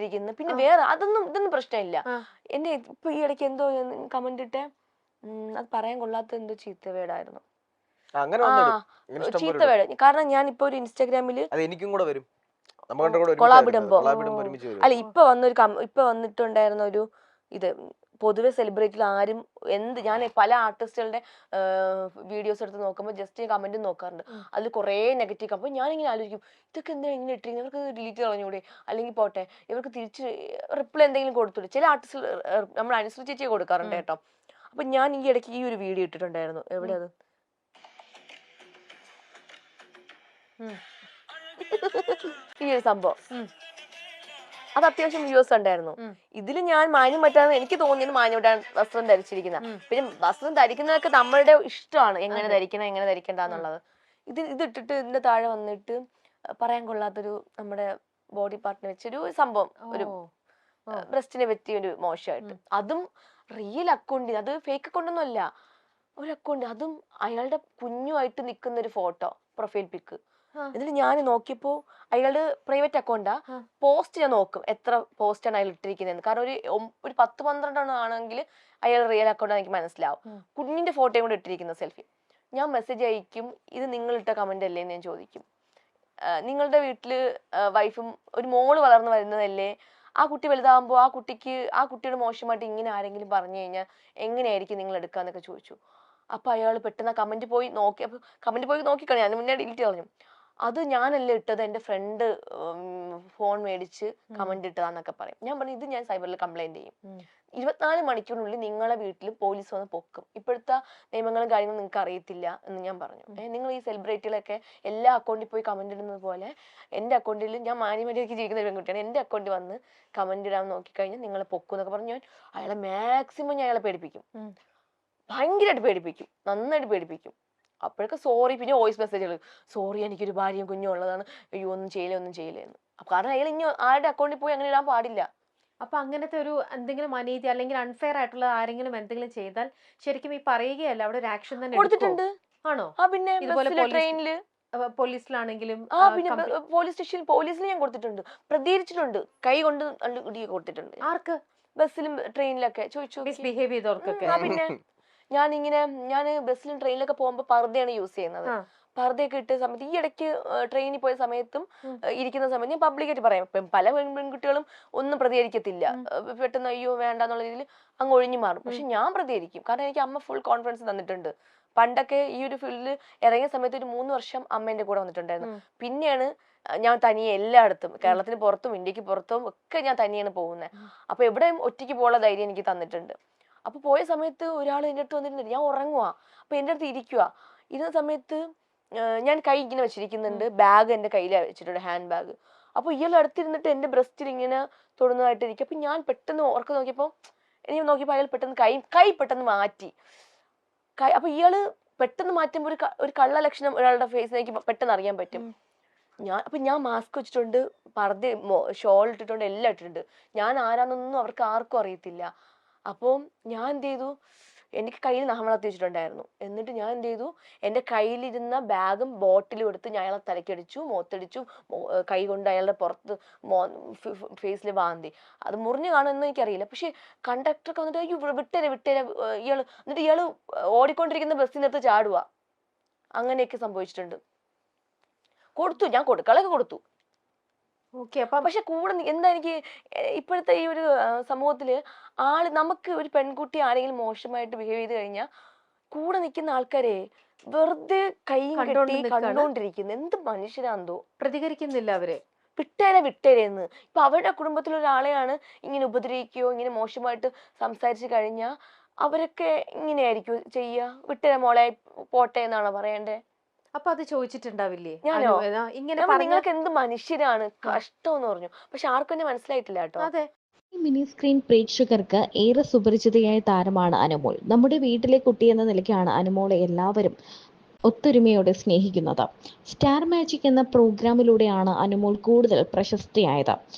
പിന്നെ വേറെ ഇതൊന്നും പ്രശ്നമില്ല. എന്നെ ഇപ്പൊ ഈ ഇടയ്ക്ക് എന്തോ കമന്റ് ഇട്ടേ, അത് പറയാൻ കൊള്ളാത്ത എന്തോ ചീത്തവേടായിരുന്നു. ചീത്തവേട്. കാരണം ഞാൻ ഇപ്പൊ ഒരു ഇൻസ്റ്റാഗ്രാമില് കൊളാബിടുമ്പോ അല്ല ഇപ്പൊ വന്നിട്ടുണ്ടായിരുന്ന ഒരു ഇത്, പൊതുവെ സെലിബ്രിറ്റിയിൽ ആരും ഞാൻ പല ആർട്ടിസ്റ്റുകളുടെ വീഡിയോസ് എടുത്ത് നോക്കുമ്പോൾ ജസ്റ്റ് കമന്റ് നോക്കാറുണ്ട്. അതിൽ കുറെ നെഗറ്റീവ്. അപ്പൊ ഞാനിങ്ങനെ ആലോചിക്കും, ഇതൊക്കെ എന്താ ഇങ്ങനെ ഇട്ടിരിക്കുന്നത്, ഇവർക്ക് ഡിലീറ്റ് കളഞ്ഞൂടെ, അല്ലെങ്കിൽ പോട്ടെ ഇവർക്ക് തിരിച്ച് റിപ്ലൈ എന്തെങ്കിലും കൊടുത്തൂടെ. ചില ആർട്ടിസ്റ്റ് നമ്മൾ അനുസരിച്ച് കൊടുക്കാറുണ്ട് കേട്ടോ. അപ്പൊ ഞാൻ ഈ ഇടയ്ക്ക് ഈ ഒരു വീഡിയോ ഇട്ടിട്ടുണ്ടായിരുന്നു. എവിടെ അത്, ഈ ഒരു സംഭവം, അത് അത്യാവശ്യം വ്യൂസ് ഉണ്ടായിരുന്നു. ഇതിൽ ഞാൻ മാന്യം പറ്റാതെ എനിക്ക് തോന്നിയത് മാന്യമായിട്ടാണ് വസ്ത്രം ധരിച്ചിരിക്കുന്ന. പിന്നെ വസ്ത്രം ധരിക്കുന്നതൊക്കെ നമ്മളുടെ ഇഷ്ടമാണ്, എങ്ങനെ ധരിക്കണം എങ്ങനെ ധരിക്കണ്ടെന്നുള്ളത്. ഇതിട്ടിട്ട് ഇതിന്റെ താഴെ വന്നിട്ട് പറയാൻ കൊള്ളാത്തൊരു നമ്മുടെ ബോഡി പാർട്ടിനെ വെച്ചൊരു സംഭവം, ഒരു ബ്രസ്റ്റിനെ പറ്റിയ ഒരു മോശമായിട്ട്. അതും റിയൽ അക്കൗണ്ട്, അത് ഫേക്ക് അക്കൗണ്ടൊന്നും അല്ല, ഒരു അക്കൗണ്ട്. അതും അയാളുടെ കുഞ്ഞുമായിട്ട് നിൽക്കുന്ന ഒരു ഫോട്ടോ, പ്രൊഫൈൽ പിക്ക്. എന്നിട്ട് ഞാൻ നോക്കിയപ്പോ അയാളുടെ പ്രൈവറ്റ് അക്കൗണ്ടാ. പോസ്റ്റ് ഞാൻ നോക്കും എത്ര പോസ്റ്റാണ് അയാൾ ഇട്ടിരിക്കുന്നത്. കാരണം ഒരു 10-12 ആണെങ്കിൽ അയാൾ റിയൽ അക്കൗണ്ട് എനിക്ക് മനസ്സിലാവും. കുഞ്ഞിന്റെ ഫോട്ടോയും കൂടെ ഇട്ടിരിക്കുന്ന സെൽഫി. ഞാൻ മെസ്സേജ് അയക്കും, ഇത് നിങ്ങൾ ഇട്ട കമന്റ് അല്ലേ എന്ന് ഞാൻ ചോദിക്കും. നിങ്ങളുടെ വീട്ടില് വൈഫും ഒരു മോള് വളർന്നു വരുന്നതല്ലേ, ആ കുട്ടി വലുതാകുമ്പോൾ ആ കുട്ടിയുടെ മോശമായിട്ട് ഇങ്ങനെ ആരെങ്കിലും പറഞ്ഞു കഴിഞ്ഞാൽ എങ്ങനെയായിരിക്കും നിങ്ങൾ എടുക്കാന്നൊക്കെ ചോദിച്ചു. അപ്പൊ അയാൾ പെട്ടെന്ന് കമന്റ് പോയി നോക്കിക്കളഞ്ഞു. ഞാൻ മുന്നേ ഡിലീറ്റ് കളഞ്ഞു. അത് ഞാനല്ല ഇട്ടത്, എന്റെ ഫ്രണ്ട് ഫോൺ മേടിച്ച് കമന്റ് ഇട്ടതാന്നൊക്കെ പറയും. ഞാൻ പറഞ്ഞു, ഇത് ഞാൻ സൈബറിൽ കംപ്ലൈന്റ് ചെയ്യും. 24 മണിക്കൂറിനുള്ളിൽ നിങ്ങളെ വീട്ടിൽ പോലീസ് വന്ന് പൊക്കും. ഇപ്പോഴത്തെ നിയമങ്ങളും കാര്യങ്ങളും നിങ്ങൾക്ക് അറിയത്തില്ല എന്ന് ഞാൻ പറഞ്ഞു. നിങ്ങൾ ഈ സെലിബ്രിറ്റികളൊക്കെ എല്ലാ അക്കൗണ്ടിൽ പോയി കമന്റ് ഇടുന്നത് പോലെ എന്റെ അക്കൗണ്ടിൽ, ഞാൻ മാന്യമര്യാദയ്ക്ക് ജീവിക്കുന്ന ഒരു പെൺകുട്ടിയാണ്, എന്റെ അക്കൗണ്ടിൽ വന്ന് കമന്റ് ഇടാൻ നോക്കിക്കഴിഞ്ഞാൽ നിങ്ങളെ പൊക്കും എന്നൊക്കെ പറഞ്ഞു. ഞാൻ അയാളെ മാക്സിമം ഞാൻ അയാളെ പേടിപ്പിക്കും, ഭയങ്കരമായിട്ട് പേടിപ്പിക്കും, നന്നായിട്ട് പേടിപ്പിക്കും. അപ്പോഴൊക്കെ സോറി, പിന്നെ വോയിസ് മെസ്സേജുകൾ, സോറി എനിക്കൊരു ഭാര്യയും കുഞ്ഞും ഉള്ളതാണ്, അയ്യോ ഒന്നും ചെയ്യില്ല എന്ന്. കാരണം അയാൾ ഇനി ആരുടെ അക്കൗണ്ടിൽ പോയി അങ്ങനെ ഇടാൻ പാടില്ല. അപ്പൊ അങ്ങനത്തെ ഒരു എന്തെങ്കിലും അനീതി അല്ലെങ്കിൽ അൺഫെയർ ആയിട്ടുള്ള ആരെങ്കിലും എന്തെങ്കിലും ചെയ്താൽ ശരിക്കും ഈ പറയുകയല്ല, അവിടെ ഒരു ആക്ഷൻ തന്നെ കൊടുത്തിട്ടുണ്ട്. ആണോ? പിന്നെ ട്രെയിനില്, പോലീസിലാണെങ്കിലും, പിന്നെ പോലീസിൽ ഞാൻ കൊടുത്തിട്ടുണ്ട്, പ്രതികരിച്ചിട്ടുണ്ട്, കൈ കൊണ്ട് ഇടിയൊക്കെ കൊടുത്തിട്ടുണ്ട്. ആർക്ക്? ബസ്സിലും ട്രെയിനിലൊക്കെ ചോദിച്ചു മിസ്ബിഹേവ് ചെയ്തവർക്കൊക്കെ. പിന്നെ ഞാൻ ബസ്സിലും ട്രെയിനിലൊക്കെ പോകുമ്പോൾ പർദ്ദയാണ് യൂസ് ചെയ്യുന്നത്. പർദ്ദയൊക്കെ ഇട്ട സമയത്ത്, ഈ ഇടയ്ക്ക് ട്രെയിനിൽ പോയ സമയത്തും ഇരിക്കുന്ന സമയത്ത് ഞാൻ പബ്ലിക്കായിട്ട് പറയാം, ഇപ്പം പല പെൺകുട്ടികളും ഒന്നും പ്രതികരിക്കത്തില്ല, പെട്ടെന്ന് അയ്യോ വേണ്ടെന്നുള്ള രീതിയിൽ അങ്ങ് ഒഴിഞ്ഞു മാറും. പക്ഷെ ഞാൻ പ്രതികരിക്കും, കാരണം എനിക്ക് അമ്മ ഫുൾ കോൺഫിഡൻസ് തന്നിട്ടുണ്ട്. പണ്ടൊക്കെ ഈ ഒരു ഫീൽഡിൽ ഇറങ്ങിയ സമയത്ത് ഒരു 3 വർഷം അമ്മ എന്റെ കൂടെ വന്നിട്ടുണ്ടായിരുന്നു. പിന്നെയാണ് ഞാൻ തനിയെ എല്ലായിടത്തും, കേരളത്തിന് പുറത്തും ഇന്ത്യക്ക് പുറത്തും ഒക്കെ ഞാൻ തനിയാണ് പോകുന്നത്. അപ്പൊ എവിടെയും ഒറ്റയ്ക്ക് പോകാനുള്ള ധൈര്യം എനിക്ക് തന്നിട്ടുണ്ട്. അപ്പൊ പോയ സമയത്ത് ഒരാൾ എൻ്റെ അടുത്ത് വന്നിട്ടുണ്ട്, ഞാൻ ഉറങ്ങുക, അപ്പൊ എൻ്റെ അടുത്ത് ഇരുന്ന സമയത്ത് ഞാൻ കൈ ഇങ്ങനെ വെച്ചിരിക്കുന്നുണ്ട്, ബാഗ് എന്റെ കയ്യിൽ വെച്ചിട്ടുണ്ട്, ഹാൻഡ് ബാഗ്. അപ്പൊ ഇയാൾ അടുത്തിരുന്നിട്ട് എന്റെ ബ്രസ്റ്റിൽ ഇങ്ങനെ തൊടുന്നതായിട്ട് ഇരിക്കും. അപ്പൊ ഞാൻ പെട്ടെന്ന് ഓർക്ക നോക്കിയപ്പോ അയാൾ പെട്ടെന്ന് കൈ പെട്ടെന്ന് മാറ്റി. അപ്പൊ ഇയാള് പെട്ടെന്ന് മാറ്റുമ്പോൾ ഒരു കള്ള ലക്ഷണം ഒരാളുടെ ഫേസിൽ എനിക്ക് പെട്ടെന്ന് അറിയാൻ പറ്റും. ഞാൻ മാസ്ക് വെച്ചിട്ടുണ്ട്, പർദ്ദ ഷോൾ ഇട്ടിട്ടുണ്ട്, എല്ലാം ഇട്ടിട്ടുണ്ട്. ഞാൻ ആരാന്നൊന്നും അവർക്ക് ആർക്കും അറിയത്തില്ല. അപ്പോൾ ഞാൻ എന്ത് ചെയ്തു, എനിക്ക് കയ്യിൽ നഖം വളർത്തി വെച്ചിട്ടുണ്ടായിരുന്നു. എന്നിട്ട് ഞാൻ എന്ത് ചെയ്തു, എൻ്റെ കയ്യിലിരുന്ന ബാഗും ബോട്ടിലും എടുത്ത് ഞാൻ അയാളെ തലക്കടിച്ചു, മുഖത്തടിച്ചു, കൈ കൊണ്ട് അയാളുടെ പുറത്ത് ഫേസിൽ വാന്തി. അത് മുറിഞ്ഞു കാണുമെന്ന് എനിക്കറിയില്ല. പക്ഷെ കണ്ടക്ടറൊക്കെ വന്നിട്ട് അയ്യോ വിട്ടേരെ ഇയാള് ഓടിക്കൊണ്ടിരിക്കുന്ന ബസ്സിനകത്ത് ചാടുക. അങ്ങനെയൊക്കെ സംഭവിച്ചിട്ടുണ്ട്. ഞാൻ കൊടുക്കളൊക്കെ കൊടുത്തു. പക്ഷെ കൂടെ എന്താ എനിക്ക് ഇപ്പോഴത്തെ ഈ ഒരു സമൂഹത്തില് നമുക്ക് ഒരു പെൺകുട്ടി ആരെങ്കിലും മോശമായിട്ട് ബിഹേവ് ചെയ്ത് കഴിഞ്ഞാൽ കൂടെ നിൽക്കുന്ന ആൾക്കാരെ വെറുതെ കൈയും കെട്ടി കണ്ടോണ്ടിരിക്കുന്നു. എന്ത് മനുഷ്യരാന്തോ, പ്രതികരിക്കുന്നില്ല അവര്. വിട്ടേരെന്ന്. ഇപ്പൊ അവരുടെ കുടുംബത്തിലൊരാളെയാണ് ഇങ്ങനെ ഉപദ്രവിക്കുകയോ ഇങ്ങനെ മോശമായിട്ട് സംസാരിച്ചു കഴിഞ്ഞാൽ അവരൊക്കെ ഇങ്ങനെയായിരിക്കും ചെയ്യുക. വിട്ടേരെ മോളെ പോട്ടെ എന്നാണോ പറയണ്ടേ? അപ്പൊ അത് ചോദിച്ചിട്ടുണ്ടാവില്ലേ? നിങ്ങൾക്ക് എന്ത് മനുഷ്യരാണ്, കഷ്ടം എന്ന് പറഞ്ഞു. പക്ഷെ ആർക്കും എന്നെ മനസ്സിലായിട്ടില്ല കേട്ടോ. അതെ, ഈ മിനി സ്ക്രീൻ പ്രേക്ഷകർക്ക് ഏറെ സുപരിചിതയായ താരമാണ് അനുമോൾ. നമ്മുടെ വീട്ടിലെ കുട്ടി എന്ന നിലയ്ക്കാണ് അനുമോളെ എല്ലാവരും ഒത്തൊരുമയോടെ സ്നേഹിക്കുന്നത്. സ്റ്റാർ മാജിക് എന്ന പ്രോഗ്രാമിലൂടെയാണ് അനുമോൾ കൂടുതൽ പ്രശസ്തിയായത്.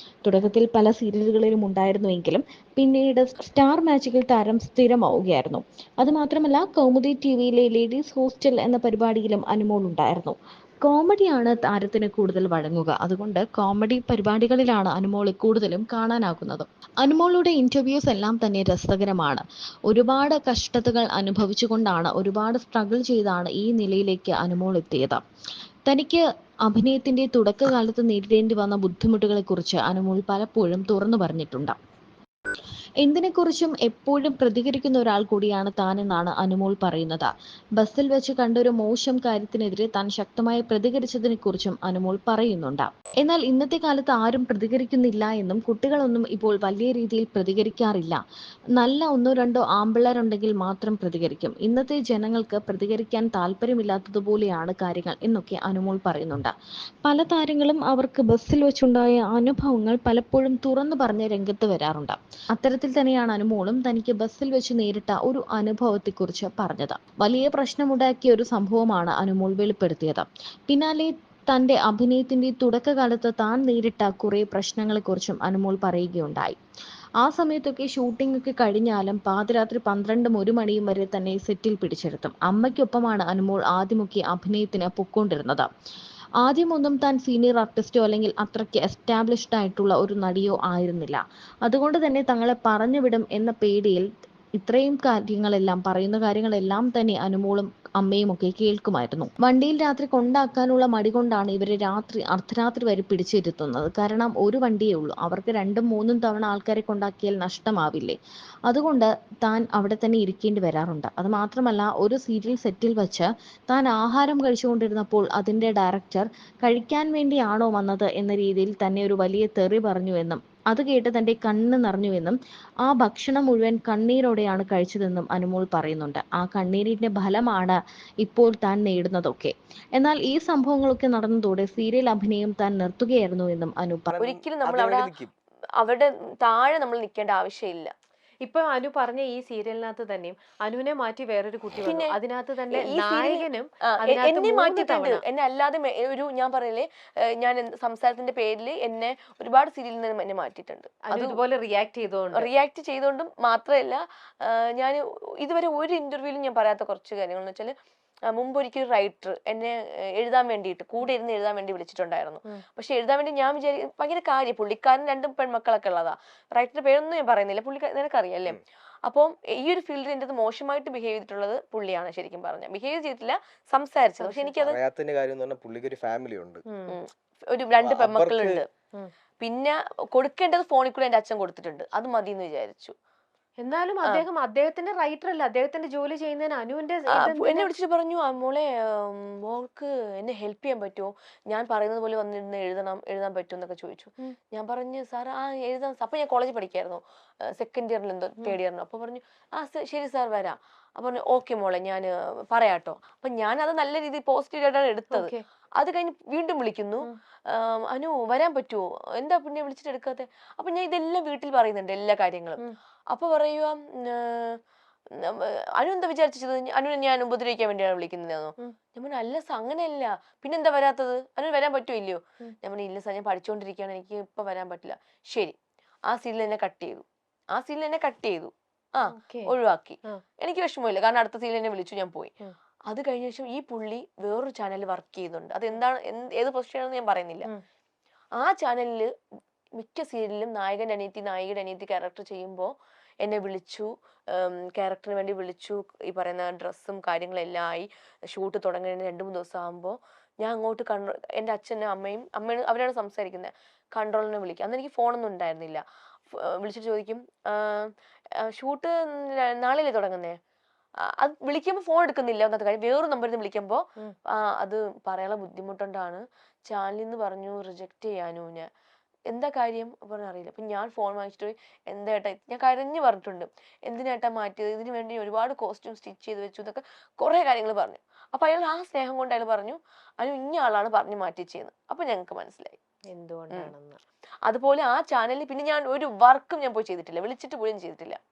തുടക്കത്തിൽ പല സീരിയലുകളിലും ഉണ്ടായിരുന്നുവെങ്കിലും പിന്നീട് സ്റ്റാർ മാജിക്കിൽ താരം സ്ഥിരമാവുകയായിരുന്നു. അതുമാത്രമല്ല, കൗമുദി ടിവിയിലെ ലേഡീസ് ഹോസ്റ്റൽ എന്ന പരിപാടിയിലും അനുമോൾ ഉണ്ടായിരുന്നു. കോമഡിയാണ് താരത്തിന് കൂടുതൽ വഴങ്ങുക. അതുകൊണ്ട് കോമഡി പരിപാടികളിലാണ് അനുമോളെ കൂടുതലും കാണാനാകുന്നത്. അനുമോളുടെ ഇന്റർവ്യൂസ് എല്ലാം തന്നെ രസകരമാണ്. ഒരുപാട് കഷ്ടതകൾ അനുഭവിച്ചുകൊണ്ടാണ്, ഒരുപാട് സ്ട്രഗിൾ ചെയ്താണ് ഈ നിലയിലേക്ക് അനുമോൾ എത്തിയത്. തനിക്ക് അഭിനയത്തിന്റെ തുടക്കകാലത്ത് നേരിടേണ്ടി വന്ന ബുദ്ധിമുട്ടുകളെക്കുറിച്ച് അനുമോൾ പലപ്പോഴും തുറന്നു പറഞ്ഞിട്ടുണ്ട്. എന്തിനെക്കുറിച്ചും എപ്പോഴും പ്രതികരിക്കുന്ന ഒരാൾ കൂടിയാണ് താനെന്നാണ് അനുമോൾ പറയുന്നത്. ബസ്സിൽ വെച്ച് കണ്ടൊരു മോശം കാര്യത്തിനെതിരെ താൻ ശക്തമായി പ്രതികരിച്ചതിനെക്കുറിച്ചും അനുമോൾ പറയുന്നുണ്ട്. എന്നാൽ ഇന്നത്തെ കാലത്ത് ആരും പ്രതികരിക്കുന്നില്ല എന്നും കുട്ടികളൊന്നും ഇപ്പോൾ വലിയ രീതിയിൽ പ്രതികരിക്കാറില്ല. നല്ല ഒന്നോ രണ്ടോ ആമ്പിള്ളേരുണ്ടെങ്കിൽ മാത്രം പ്രതികരിക്കും. ഇന്നത്തെ ജനങ്ങൾക്ക് പ്രതികരിക്കാൻ താല്പര്യമില്ലാത്തതുപോലെയാണ് കാര്യങ്ങൾ എന്നൊക്കെ അനുമോൾ പറയുന്നുണ്ട്. പല താരങ്ങളും അവർക്ക് ബസ്സിൽ വെച്ചുണ്ടായ അനുഭവങ്ങൾ പലപ്പോഴും തുറന്നു പറഞ്ഞ് രംഗത്ത് വരാറുണ്ട്. അത്തരത്തിൽ തന്നെയാണ് അനുമോളും തനിക്ക് ബസ്സിൽ വെച്ച് നേരിട്ട ഒരു അനുഭവത്തെക്കുറിച്ച് പറഞ്ഞത്. വലിയ പ്രശ്നമുണ്ടാക്കിയ ഒരു സംഭവമാണ് അനുമോൾ വെളിപ്പെടുത്തിയത്. പിന്നാലെ തന്റെ അഭിനയത്തിന്റെ തുടക്കകാലത്ത് താൻ നേരിട്ട കുറെ പ്രശ്നങ്ങളെക്കുറിച്ചും അനുമോൾ പറയുകയുണ്ടായി. ആ സമയത്തൊക്കെ ഷൂട്ടിംഗ് ഒക്കെ കഴിഞ്ഞാലും പാതിരാത്രി 12 1 മണിയും വരെ തന്നെ സെറ്റിൽ പിടിച്ചെടുത്തും. അമ്മയ്ക്കൊപ്പമാണ് അനുമോൾ ആദ്യമൊക്കെ അഭിനയത്തിന് പൊക്കോണ്ടിരുന്നത്. ആദ്യമൊന്നും താൻ സീനിയർ ആർട്ടിസ്റ്റോ അല്ലെങ്കിൽ അത്രയ്ക്ക് എസ്റ്റാബ്ലിഷ്ഡ് ആയിട്ടുള്ള ഒരു നടിയോ ആയിരുന്നില്ല. അതുകൊണ്ട് തന്നെ തങ്ങളെ പറഞ്ഞുവിടും എന്ന പേടിയിൽ ഇത്രയും പറയുന്ന കാര്യങ്ങളെല്ലാം തന്നെ അനുമോളും അമ്മയും ഒക്കെ കേൾക്കുമായിരുന്നു. വണ്ടിയിൽ രാത്രി കൊണ്ടാക്കാനുള്ള മടി കൊണ്ടാണ് ഇവരെ അർദ്ധരാത്രി വരെ പിടിച്ചിരുത്തുന്നത്. കാരണം ഒരു വണ്ടിയേ ഉള്ളൂ, അവർക്ക് 2ഉം 3ഉം തവണ ആൾക്കാരെ കൊണ്ടാക്കിയാൽ നഷ്ടമാവില്ലേ. അതുകൊണ്ട് താൻ അവിടെ തന്നെ ഇരിക്കേണ്ടി വരാറുണ്ട്. അത് മാത്രമല്ല, ഒരു സീരിയൽ സെറ്റിൽ വെച്ച് താൻ ആഹാരം കഴിച്ചുകൊണ്ടിരുന്നപ്പോൾ അതിന്റെ ഡയറക്ടർ കഴിക്കാൻ വേണ്ടിയാണോ വന്നത് എന്ന രീതിയിൽ തന്നെ ഒരു വലിയ തെറി പറഞ്ഞുവെന്നും അത് കേട്ട് തന്റെ കണ്ണ് നിറഞ്ഞുവെന്നും ആ ഭക്ഷണം മുഴുവൻ കണ്ണീരോടെയാണ് കഴിച്ചതെന്നും അനുമോൾ പറയുന്നുണ്ട്. ആ കണ്ണീരിന്റെ ഫലമാണ് ഇപ്പോൾ താൻ നേടുന്നതൊക്കെ. എന്നാൽ ഈ സംഭവങ്ങളൊക്കെ നടന്നതോടെ സീരിയൽ അഭിനയം താൻ നിർത്തുകയായിരുന്നു എന്നും അനു പറഞ്ഞു. ഒരിക്കലും നമ്മൾ അവരുടെ താഴെ നമ്മൾ നിൽക്കേണ്ട ആവശ്യമില്ല. ഇപ്പൊ അനു പറഞ്ഞ ഈ സീരിയലിനകത്ത് തന്നെയും അനുവിനെ മാറ്റി വേറൊരു കുട്ടി വന്നു. പിന്നെ അതിനകത്ത് തന്നെ ഈ നായകനും എന്നെ മാറ്റിയിട്ടുണ്ട്. എന്നെ അല്ലാതെ ഒരു ഞാൻ പറയലേ, ഞാൻ സംസാരത്തിന്റെ പേരിൽ എന്നെ ഒരുപാട് സീരിയലിൽ നിന്ന് എന്നെ മാറ്റിയിട്ടുണ്ട്. അതുപോലെ റിയാക്ട് ചെയ്തുകൊണ്ടും മാത്രമല്ല, ഞാൻ ഇതുവരെ ഒരു ഇന്റർവ്യൂവിലും ഞാൻ പറയാത്ത കുറച്ച് കാര്യങ്ങൾ എന്ന് വെച്ചാൽ, മുമ്പ് ഒരിക്കലും റൈറ്റർ എന്നെ എഴുതാൻ വേണ്ടിയിട്ട് കൂടെ ഇരുന്ന് എഴുതാൻ വേണ്ടി വിളിച്ചിട്ടുണ്ടായിരുന്നു. പക്ഷെ എഴുതാൻ വേണ്ടി ഞാൻ ഭയങ്കര കാര്യം, പുള്ളിക്കാരൻ 2 പെൺമക്കളൊക്കെ ഉള്ളതാ. റൈറ്ററിന്റെ പേരൊന്നും ഞാൻ പറയുന്നില്ല, നിനക്കറിയാല്ലേ. അപ്പം ഈ ഒരു ഫീൽഡിൽ എൻ്റെ മോശമായിട്ട് ബിഹേവ് ചെയ്തിട്ടുള്ളത് പുള്ളിയാണ്. ശരിക്കും പറഞ്ഞാൽ ബിഹേവ് ചെയ്തിട്ടില്ല, സംസാരിച്ചത്. പക്ഷെ എനിക്കത് ഒരു 2 പെൺമക്കളുണ്ട്. പിന്നെ കൊടുക്കേണ്ടത് ഫോണിൽ കൂടെ എൻ്റെ അച്ഛൻ കൊടുത്തിട്ടുണ്ട്, അത് മതി എന്ന് വിചാരിച്ചു. എന്നാലും അദ്ദേഹത്തിന്റെ റൈറ്റർ അല്ല, അദ്ദേഹത്തിന്റെ ജോലി ചെയ്യുന്നതിന് അനുവിന്റെ എന്നെ വിളിച്ചിട്ട് പറഞ്ഞു, മോളെ മോൾക്ക് എന്നെ ഹെൽപ്പ് ചെയ്യാൻ പറ്റുമോ, ഞാൻ പറയുന്നത് പോലെ വന്നിരുന്ന് എഴുതാൻ പറ്റുമോ എന്നൊക്കെ ചോദിച്ചു. ഞാൻ പറഞ്ഞു, സാർ എഴുതാൻ. അപ്പൊ ഞാൻ കോളേജിൽ പഠിക്കായിരുന്നു, 2nd ഇയറിൽ എന്തോ 3rd ഇയറിനോ. അപ്പൊ പറഞ്ഞു, ശരി സാർ വരാം. അപ്പൊ പറഞ്ഞു, ഓക്കെ മോളെ ഞാൻ പറയാട്ടോ. അപ്പൊ ഞാൻ അത് നല്ല രീതിയിൽ പോസിറ്റീവായിട്ടാണ് എടുത്തത്. അത് കഴിഞ്ഞ് വീണ്ടും വിളിക്കുന്നു, അനു വരാൻ പറ്റുമോ, എന്താ പിന്നെ വിളിച്ചിട്ട് എടുക്കാത്തെ. അപ്പൊ ഞാൻ ഇതെല്ലാം വീട്ടിൽ പറയുന്നുണ്ട്, എല്ലാ കാര്യങ്ങളും. അപ്പൊ പറയുക, അനു എന്താ വിചാരിച്ചത്, അനുവിനെ ഞാൻ ഉപദ്രവിക്കാൻ വേണ്ടിയാണ് വിളിക്കുന്നതെന്നോ. ഞാൻ പറഞ്ഞു, അല്ല സാർ, അങ്ങനെയല്ല, പിന്നെന്താ വരാത്തത്, അനു വരാൻ പറ്റുമോ ഇല്ലയോ. ഞാൻ പറഞ്ഞു, ഇല്ല സാർ, ഞാൻ പഠിച്ചുകൊണ്ടിരിക്കുകയാണ്, എനിക്ക് ഇപ്പൊ വരാൻ പറ്റില്ല. ശരി, ആ സീരിയൽ എന്നെ കട്ട് ചെയ്തു. ഒഴിവാക്കി. എനിക്ക് വിഷമമില്ല, കാരണം അടുത്ത സീരിയൽ എന്നെ വിളിച്ചു, ഞാൻ പോയി. അത് കഴിഞ്ഞ ശേഷം ഈ പുള്ളി വേറൊരു ചാനലിൽ വർക്ക് ചെയ്യുന്നുണ്ട്. അത് എന്താണ്, ഏത് പൊസിഷനാണെന്ന് ഞാൻ പറയുന്നില്ല. ആ ചാനലില് മിക്ക സീരിയലിലും നായകന്റെ അനിയത്തി ക്യാരക്ടർ ചെയ്യുമ്പോൾ എന്നെ വിളിച്ചു, ക്യാരക്ടറിന് വേണ്ടി വിളിച്ചു. ഈ പറയുന്ന ഡ്രസ്സും കാര്യങ്ങളെല്ലാം ആയി, ഷൂട്ട് തുടങ്ങുന്നതിന് 2-3 ദിവസം ആകുമ്പോൾ ഞാൻ അങ്ങോട്ട് എൻ്റെ അച്ഛനും അമ്മയും അവരാണ് സംസാരിക്കുന്നത്, കൺട്രോളിനെ വിളിക്കും. അന്ന് എനിക്ക് ഫോണൊന്നും ഉണ്ടായിരുന്നില്ല. വിളിച്ചിട്ട് ചോദിക്കും, ഷൂട്ട് നാളെയല്ലേ തുടങ്ങുന്നേ, അത് വിളിക്കുമ്പോൾ ഫോൺ എടുക്കുന്നില്ല. ഒന്നത് കാര്യം, വേറൊരു നമ്പറിൽ നിന്ന് വിളിക്കുമ്പോൾ അത് പറയാനുള്ള ബുദ്ധിമുട്ടുകൊണ്ടാണ് ചാനലിൽ നിന്ന് പറഞ്ഞു റിജക്ട് ചെയ്യാനോ. ഞാൻ എന്താ കാര്യം പറഞ്ഞാൽ അറിയില്ല. അപ്പം ഞാൻ ഫോൺ വാങ്ങിച്ചിട്ട് പോയി, എന്താ ഏട്ടാ, ഞാൻ കരഞ്ഞു പറഞ്ഞിട്ടുണ്ട്, എന്തിനേട്ടാ മാറ്റിയത്, ഇതിനു വേണ്ടി ഒരുപാട് കോസ്റ്റ്യൂം സ്റ്റിച്ച് ചെയ്ത് വെച്ചു എന്നൊക്കെ കുറേ കാര്യങ്ങൾ പറഞ്ഞു. അപ്പൊ അയാൾ ആ സ്നേഹം കൊണ്ട് അയാൾ പറഞ്ഞു, അനു ഇന്ന ആളാണ് പറഞ്ഞു മാറ്റിച്ചെന്ന്. അപ്പൊ ഞങ്ങൾക്ക് മനസ്സിലായി എന്തുകൊണ്ടാണെന്ന്. അതുപോലെ ആ ചാനലിൽ പിന്നെ ഞാൻ ഒരു വർക്കും ഞാൻ പോയി ചെയ്തിട്ടില്ല, വിളിച്ചിട്ട് പോലും ചെയ്തിട്ടില്ല.